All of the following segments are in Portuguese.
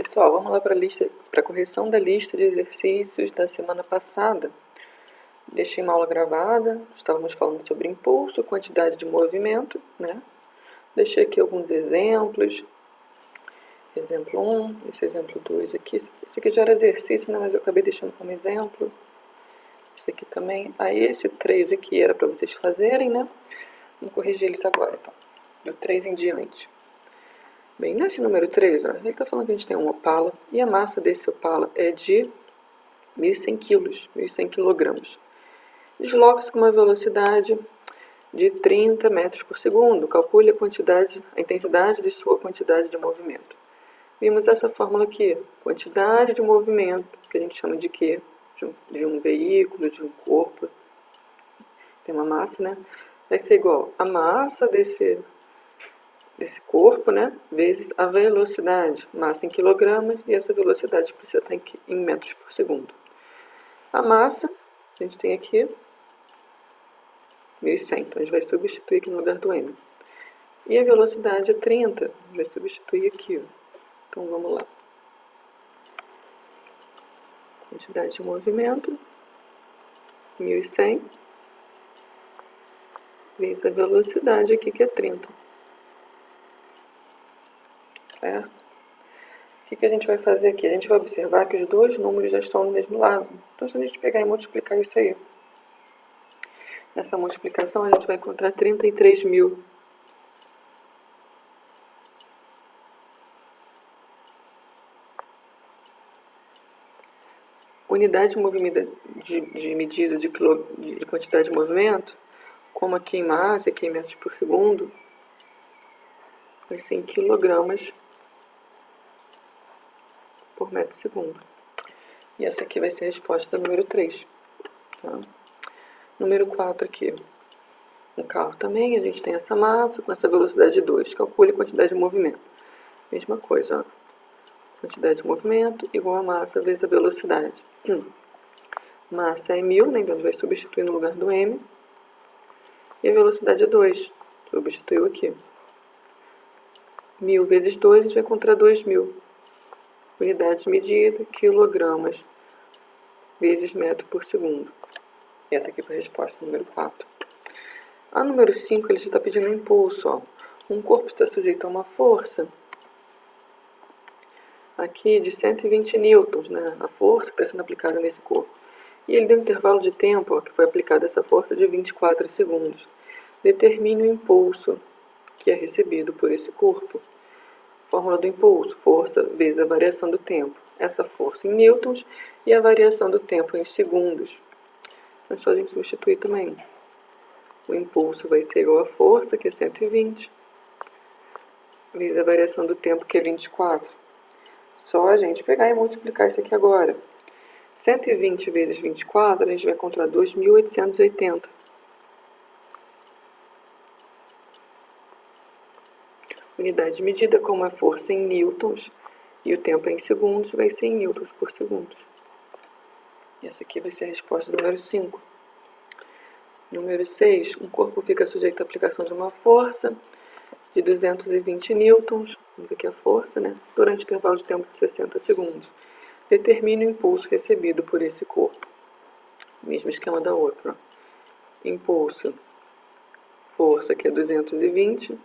Pessoal, vamos lá para a correção da lista de exercícios da semana passada. Deixei uma aula gravada, estávamos falando sobre impulso, quantidade de movimento, né? Deixei aqui alguns exemplos. Exemplo 1, esse exemplo 2 aqui. Esse aqui já era exercício, né? Mas eu acabei deixando como exemplo. Esse aqui também. Aí esse 3 aqui era para vocês fazerem, né? Vamos corrigir eles agora, então. Do 3 em diante. Bem, nesse número 3, ó, ele está falando que a gente tem um Opala e a massa desse Opala é de 1.100 kg, 1.100 kg. Desloca-se com uma velocidade de 30 metros por segundo. Calcule a intensidade de sua quantidade de movimento. Vimos essa fórmula aqui, quantidade de movimento, que a gente chama de quê? De um veículo, de um corpo. Tem uma massa, né? Vai ser igual a massa desse corpo, né, vezes a velocidade, massa em quilogramas, e essa velocidade precisa estar em metros por segundo. A massa, a gente tem aqui 1.100, então a gente vai substituir aqui no lugar do m. E a velocidade é 30, a gente vai substituir aqui, ó. Então vamos lá. Quantidade de movimento, 1.100, vezes a velocidade aqui, que é 30. Certo? O que a gente vai fazer aqui? A gente vai observar que os dois números já estão no mesmo lado. Então, se a gente pegar e multiplicar isso aí, nessa multiplicação a gente vai encontrar 33.000. Unidade de medida de quantidade de movimento, como aqui em massa, aqui em metros por segundo, vai ser em quilogramas por metro segundo. E essa aqui vai ser a resposta número 3. Tá? Número 4 aqui. Um carro também, a gente tem essa massa com essa velocidade de 2. Calcule a quantidade de movimento. Mesma coisa, ó. Quantidade de movimento igual a massa vezes a velocidade. Massa é 1.000, né? Então a gente vai substituir no lugar do m. E a velocidade é 2. Substituiu aqui. 1.000 vezes 2, a gente vai encontrar 2.000. Unidade de medida, quilogramas, vezes metro por segundo. E essa aqui foi a resposta número 4. A número 5, ele já está pedindo um impulso. Ó. Um corpo está sujeito a uma força aqui de 120 newtons, né? A força que está sendo aplicada nesse corpo. E ele deu um intervalo de tempo, ó, que foi aplicada essa força, de 24 segundos. Determine o impulso que é recebido por esse corpo. Fórmula do impulso, força vezes a variação do tempo. Essa força em newtons e a variação do tempo em segundos. É só a gente substituir também. O impulso vai ser igual à força, que é 120, vezes a variação do tempo, que é 24. Só a gente pegar e multiplicar isso aqui agora. 120 vezes 24, a gente vai encontrar 2.880. Unidade de medida, como a força em newtons e o tempo em segundos, vai ser em newtons por segundo. E essa aqui vai ser a resposta número 5. Número 6. Um corpo fica sujeito à aplicação de uma força de 220 newtons, vamos aqui a força, né? Durante o intervalo de tempo de 60 segundos. Determine o impulso recebido por esse corpo. Mesmo esquema da outra. Ó. Impulso, força, que é 220,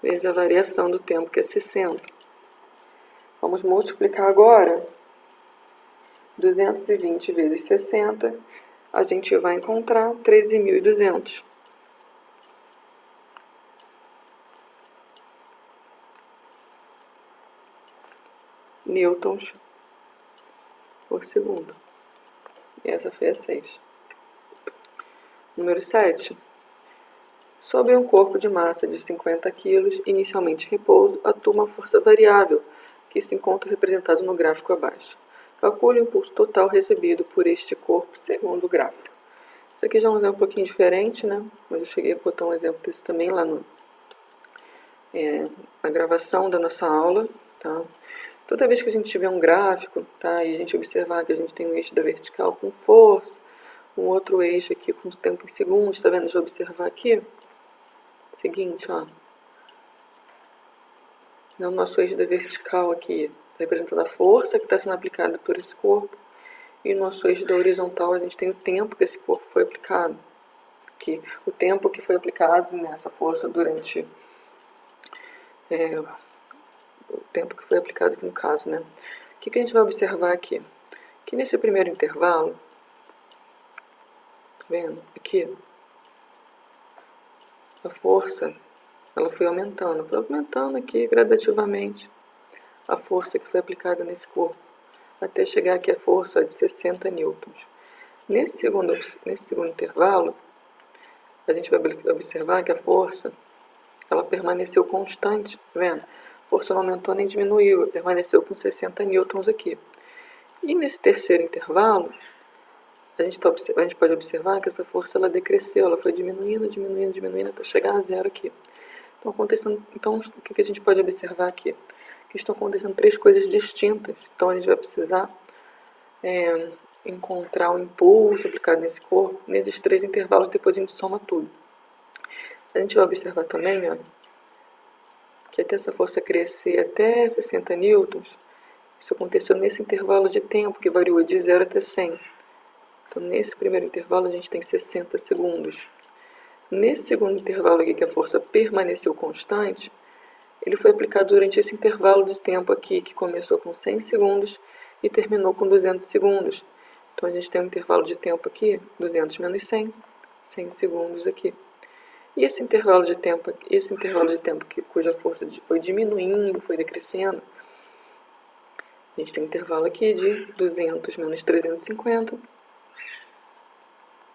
vezes a variação do tempo, que é 60. Vamos multiplicar agora 220 vezes 60, a gente vai encontrar 13.200. Newtons por segundo. E essa foi a 6. Número 7. Sobre um corpo de massa de 50 kg, inicialmente em repouso, atua uma força variável, que se encontra representado no gráfico abaixo. Calcule o impulso total recebido por este corpo segundo o gráfico. Isso aqui já é um exemplo um pouquinho diferente, né? Mas eu cheguei a botar um exemplo desse também lá na gravação da nossa aula, tá? Toda vez que a gente tiver um gráfico, tá? E a gente observar que a gente tem um eixo da vertical com força, um outro eixo aqui com tempo em segundos, tá vendo? Deixa eu observar aqui. Seguinte, ó. No nosso eixo da vertical aqui, representando a força que está sendo aplicada por esse corpo. E no nosso eixo da horizontal, a gente tem o tempo que esse corpo foi aplicado. Aqui, o tempo que foi aplicado nessa força durante... o tempo que foi aplicado aqui no caso, né? O que a gente vai observar aqui? Que nesse primeiro intervalo, tá vendo? Aqui, a força, ela foi aumentando aqui gradativamente a força que foi aplicada nesse corpo, até chegar aqui a força de 60 newtons. Nesse segundo intervalo, a gente vai observar que a força, ela permaneceu constante, tá vendo? A força não aumentou nem diminuiu, permaneceu com 60 newtons aqui. E nesse terceiro intervalo, a gente pode observar que essa força ela decresceu, ela foi diminuindo até chegar a zero aqui. Então, o que a gente pode observar aqui? Que estão acontecendo três coisas distintas. Então, a gente vai precisar encontrar o impulso aplicado nesse corpo, nesses três intervalos, depois a gente soma tudo. A gente vai observar também, ó, que até essa força crescer até 60 newtons, isso aconteceu nesse intervalo de tempo, que variou de 0 até 100. Então, nesse primeiro intervalo, a gente tem 60 segundos. Nesse segundo intervalo aqui, que a força permaneceu constante, ele foi aplicado durante esse intervalo de tempo aqui, que começou com 100 segundos e terminou com 200 segundos. Então, a gente tem um intervalo de tempo aqui, 200 menos 100, 100 segundos aqui. E esse intervalo de tempo cuja força foi diminuindo, foi decrescendo, a gente tem um intervalo aqui de 200 menos 350,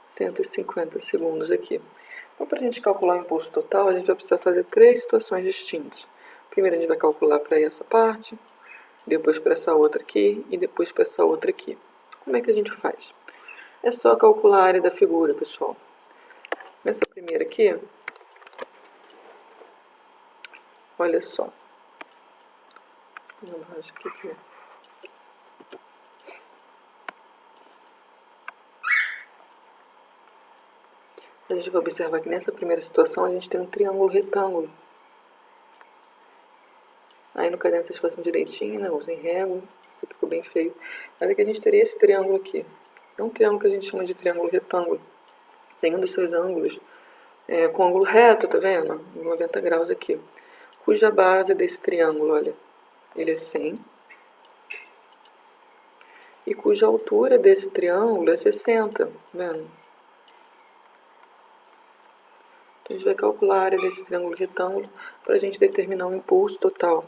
150 segundos aqui. Então, para a gente calcular o impulso total, a gente vai precisar fazer três situações distintas. Primeiro, a gente vai calcular para essa parte, depois para essa outra aqui e depois para essa outra aqui. Como é que a gente faz? É só calcular a área da figura, pessoal. Nessa primeira aqui, olha só. A gente vai observar que nessa primeira situação a gente tem um triângulo retângulo. Aí no caderno vocês façam direitinho, né? Usem régua, isso ficou bem feio. Mas aqui a gente teria esse triângulo aqui. É um triângulo que a gente chama de triângulo retângulo. Tem um dos seus ângulos com ângulo reto, tá vendo? 90 graus aqui. Cuja base desse triângulo, olha, ele é 100. E cuja altura desse triângulo é 60, tá vendo? Então a gente vai calcular a área desse triângulo retângulo para a gente determinar o impulso total.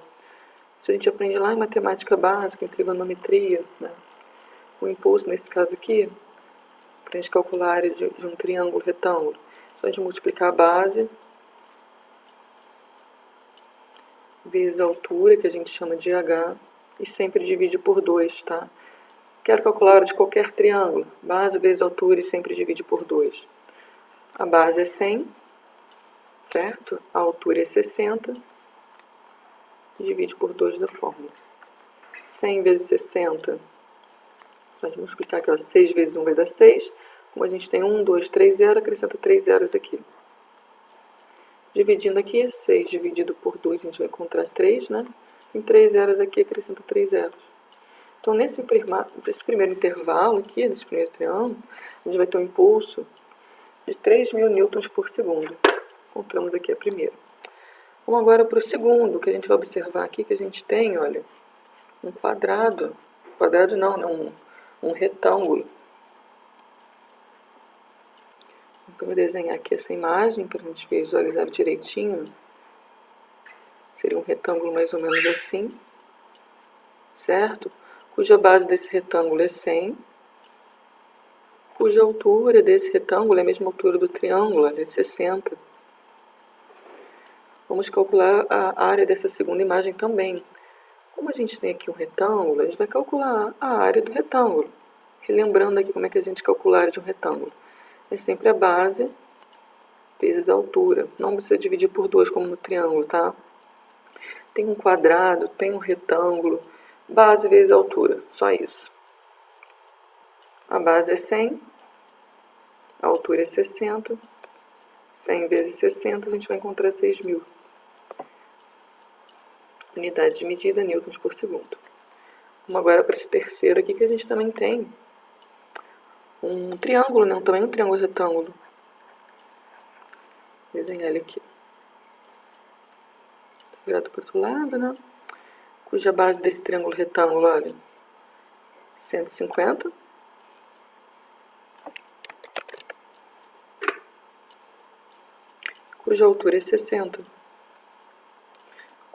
Isso a gente aprende lá em matemática básica, em trigonometria, né? O impulso, nesse caso aqui, para a gente calcular a área de um triângulo retângulo, só a gente multiplicar a base vezes a altura, que a gente chama de h, e sempre divide por 2, tá? Quero calcular a área de qualquer triângulo, base vezes altura e sempre divide por 2. A base é 100, certo? A altura é 60, e divide por 2 da fórmula. 100 vezes 60, vamos multiplicar aqui, ó, 6 vezes 1 vai dar 6. Como a gente tem 1, 2, 3 zeros, acrescenta 3 zeros aqui. Dividindo aqui, 6 dividido por 2, a gente vai encontrar 3, né? Tem 3 zeros aqui, acrescenta 3 zeros. Então, nesse primeiro intervalo aqui, nesse primeiro triângulo, a gente vai ter um impulso de 3.000 newtons por segundo. Encontramos aqui a primeira. Vamos agora para o segundo, que a gente vai observar aqui que a gente tem, olha, um quadrado. Quadrado não, né? Um retângulo. Então, eu vou desenhar aqui essa imagem para a gente visualizar direitinho. Seria um retângulo mais ou menos assim, certo? Cuja base desse retângulo é 100, cuja altura desse retângulo é a mesma altura do triângulo, é 60. Vamos calcular a área dessa segunda imagem também. Como a gente tem aqui um retângulo, a gente vai calcular a área do retângulo. Relembrando aqui como é que a gente calcula a área de um retângulo. É sempre a base vezes a altura. Não precisa dividir por 2 como no triângulo, tá? Tem um quadrado, tem um retângulo, base vezes altura, só isso. A base é 100, a altura é 60, 100 vezes 60, a gente vai encontrar 6.000. unidade de medida, newtons por segundo. Vamos agora para esse terceiro aqui, que a gente também tem um triângulo, né? Também um triângulo retângulo. Vou desenhar ele aqui. Tá virado para o outro lado, né? Cuja base desse triângulo retângulo, olha, 150. Cuja altura é 60.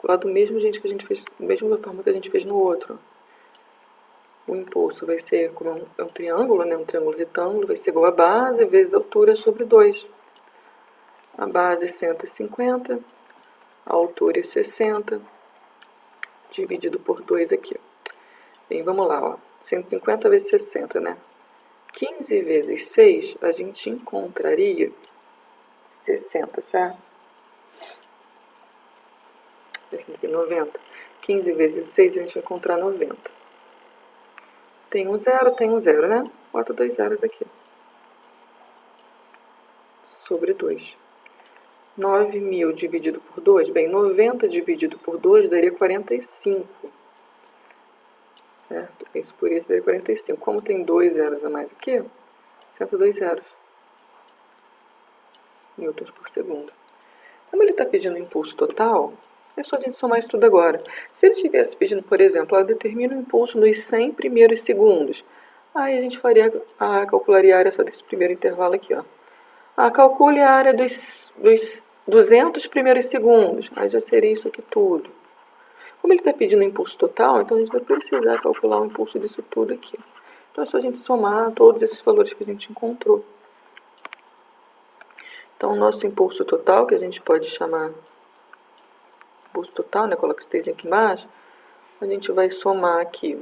Lá do mesmo jeito que a gente fez, da mesma forma que a gente fez no outro. O impulso vai ser, como é um triângulo, né? Um triângulo retângulo, vai ser igual a base vezes a altura sobre 2. A base é 150, a altura é 60, dividido por 2 aqui. Bem, vamos lá, ó. 150 vezes 60, né? 15 vezes 6, a gente encontraria 60, certo? 90. 15 vezes 6, a gente vai encontrar 90. Tem um zero, né? Bota 2 zeros aqui. Sobre 2. 9.000 dividido por 2, bem, 90 dividido por 2 daria 45. Certo? Isso por isso daria 45. Como tem 2 zeros a mais aqui, 102 zeros. Newtons por segundo. Como ele está pedindo impulso total, é só a gente somar isso tudo agora. Se ele estivesse pedindo, por exemplo, determina o impulso nos 100 primeiros segundos, aí a gente calcularia a área só desse primeiro intervalo aqui, ó. Calcule a área dos 200 primeiros segundos, aí já seria isso aqui tudo. Como ele está pedindo o impulso total, então a gente vai precisar calcular o impulso disso tudo aqui. Então é só a gente somar todos esses valores que a gente encontrou. Então o nosso impulso total, que a gente pode chamar impulso total, né? Coloca esse texto aqui embaixo, a gente vai somar aqui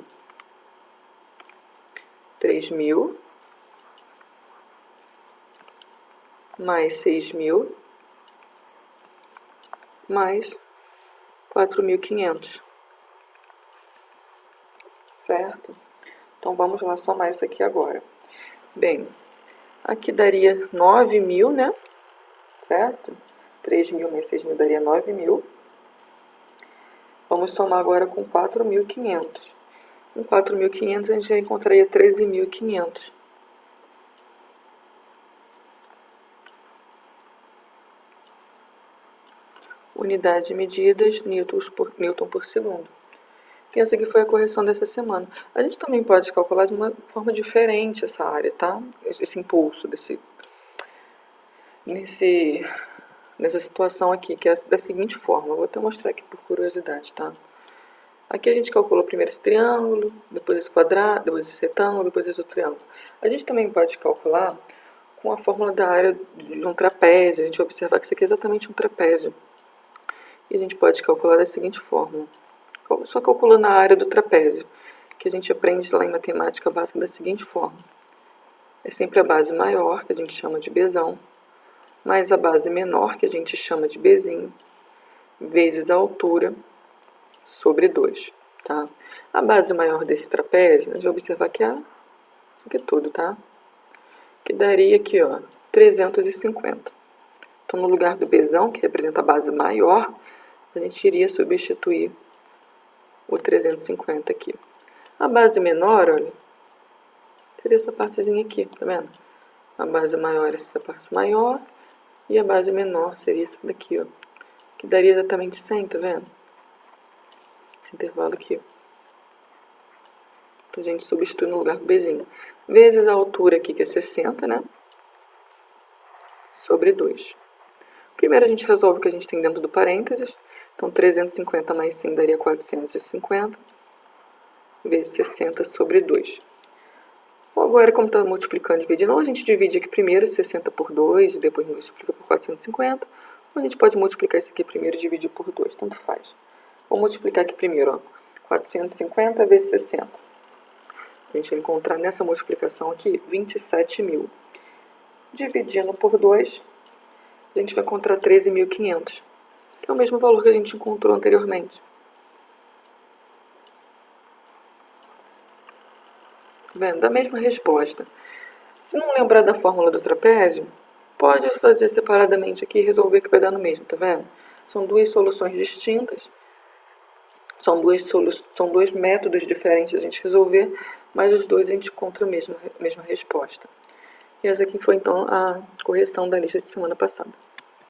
3.000 mais 6.000 mais 4.500. Certo? Então vamos lá somar isso aqui agora. Bem, aqui daria 9.000, né? Certo? 3.000 mais 6.000 daria 9.000. Vamos somar agora com 4.500. Com 4.500 a gente já encontraria 13.500. Unidade de medidas, newton por segundo. E essa aqui foi a correção dessa semana. A gente também pode calcular de uma forma diferente essa área, tá? Esse impulso, nessa situação aqui, que é da seguinte forma. Vou até mostrar aqui por curiosidade, tá? Aqui a gente calculou primeiro esse triângulo, depois esse quadrado, depois esse retângulo, depois esse outro triângulo. A gente também pode calcular com a fórmula da área de um trapézio. A gente vai observar que isso aqui é exatamente um trapézio. E a gente pode calcular da seguinte forma. Só calculando a área do trapézio, que a gente aprende lá em matemática básica da seguinte forma. É sempre a base maior, que a gente chama de Bzão, mais a base menor, que a gente chama de Bzinho, vezes a altura, sobre 2. Tá? A base maior desse trapézio, a gente vai observar que é isso aqui tudo, tá? Que daria aqui, ó, 350. Então, no lugar do Bzão, que representa a base maior, a gente iria substituir o 350 aqui. A base menor, olha, seria essa partezinha aqui, tá vendo? A base maior é essa parte maior e a base menor seria essa daqui, ó, que daria exatamente 100, tá vendo? Esse intervalo aqui. Então, a gente substitui no lugar do Bzinho. Vezes a altura aqui, que é 60, né? Sobre 2. Primeiro, a gente resolve o que a gente tem dentro do parênteses. Então, 350 mais 100 daria 450, vezes 60 sobre 2. Agora, como está multiplicando e dividindo, ou a gente divide aqui primeiro 60 por 2 e depois multiplica por 450, ou a gente pode multiplicar isso aqui primeiro e dividir por 2, tanto faz. Vou multiplicar aqui primeiro, ó, 450 vezes 60. A gente vai encontrar nessa multiplicação aqui 27.000. Dividindo por 2, a gente vai encontrar 13.500. Que é o mesmo valor que a gente encontrou anteriormente. Vendo? Da mesma resposta. Se não lembrar da fórmula do trapézio, pode fazer separadamente aqui e resolver que vai dar no mesmo, tá vendo? São duas soluções distintas, São dois métodos diferentes de a gente resolver, mas os dois a gente encontra a mesma resposta. E essa aqui foi então a correção da lista de semana passada.